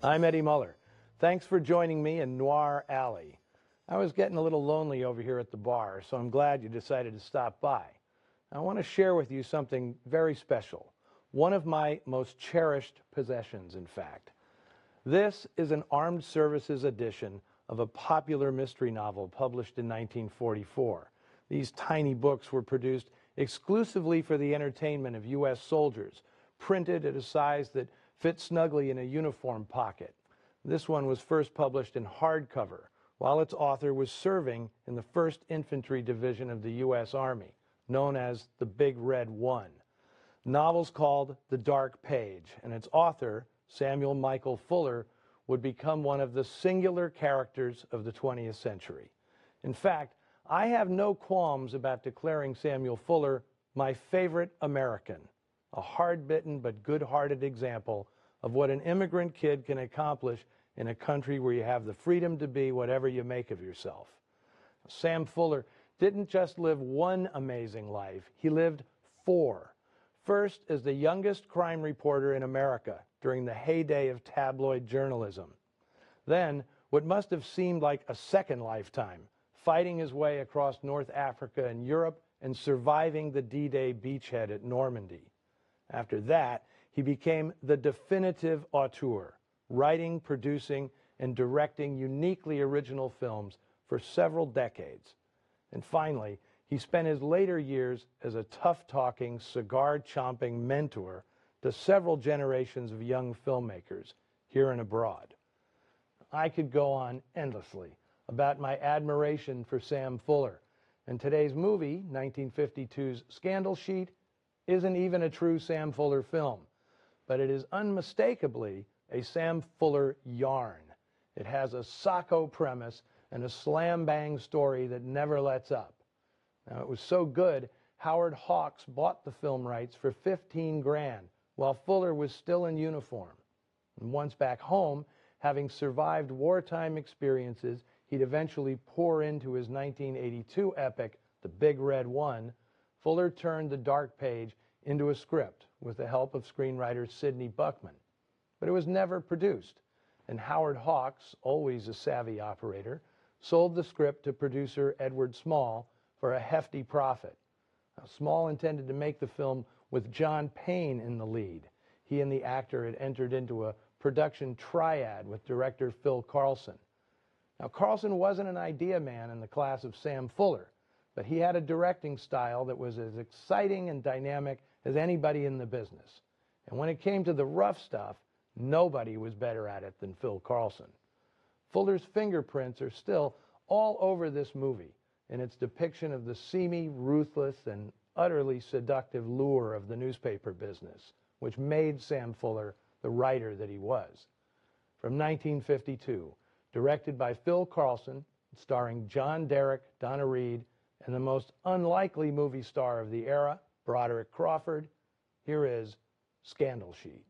I'm Eddie Muller. Thanks for joining me in Noir Alley. I was getting a little lonely over here at the bar, so I'm glad you decided to stop by. I want to share with you something very special, one of my most cherished possessions, in fact. This is an armed services edition of a popular mystery novel published in 1944. These tiny books were produced exclusively for the entertainment of U.S. soldiers, printed at a size that fit snugly in a uniform pocket. This one was first published in hardcover, while its author was serving in the 1st Infantry Division of the U.S. Army, known as the Big Red One. The novel's called The Dark Page, and its author, Samuel Michael Fuller, would become one of the singular characters of the 20th century. In fact, I have no qualms about declaring Samuel Fuller my favorite American, a hard-bitten but good-hearted example of what an immigrant kid can accomplish in a country where you have the freedom to be whatever you make of yourself. Sam Fuller didn't just live one amazing life, he lived 4. First, as the youngest crime reporter in America during the heyday of tabloid journalism. Then, what must have seemed like a second lifetime, fighting his way across North Africa and Europe and surviving the D-Day beachhead at Normandy. After that, he became the definitive auteur, writing, producing, and directing uniquely original films for several decades. And finally, he spent his later years as a tough-talking, cigar-chomping mentor to several generations of young filmmakers here and abroad. I could go on endlessly about my admiration for Sam Fuller, and today's movie, 1952's Scandal Sheet, isn't even a true Sam Fuller film, but it is unmistakably a Sam Fuller yarn. It has a socko premise and a slam-bang story that never lets up. Now, it was so good, Howard Hawks bought the film rights for $15 grand while Fuller was still in uniform. And once back home, having survived wartime experiences he'd eventually pour into his 1982 epic, The Big Red One, Fuller turned The Dark Page into a script with the help of screenwriter Sidney Buckman. But it was never produced, and Howard Hawks, always a savvy operator, sold the script to producer Edward Small for a hefty profit. Now, Small intended to make the film with John Payne in the lead. He and the actor had entered into a production triad with director Phil Carlson. Now, Carlson wasn't an idea man in the class of Sam Fuller, but he had a directing style that was as exciting and dynamic as anybody in the business. And when it came to the rough stuff, nobody was better at it than Phil Carlson. Fuller's fingerprints are still all over this movie in its depiction of the seamy, ruthless, and utterly seductive lure of the newspaper business, which made Sam Fuller the writer that he was. From 1952, directed by Phil Carlson, starring John Derek, Donna Reed, and the most unlikely movie star of the era, Broderick Crawford, here is Scandal Sheet.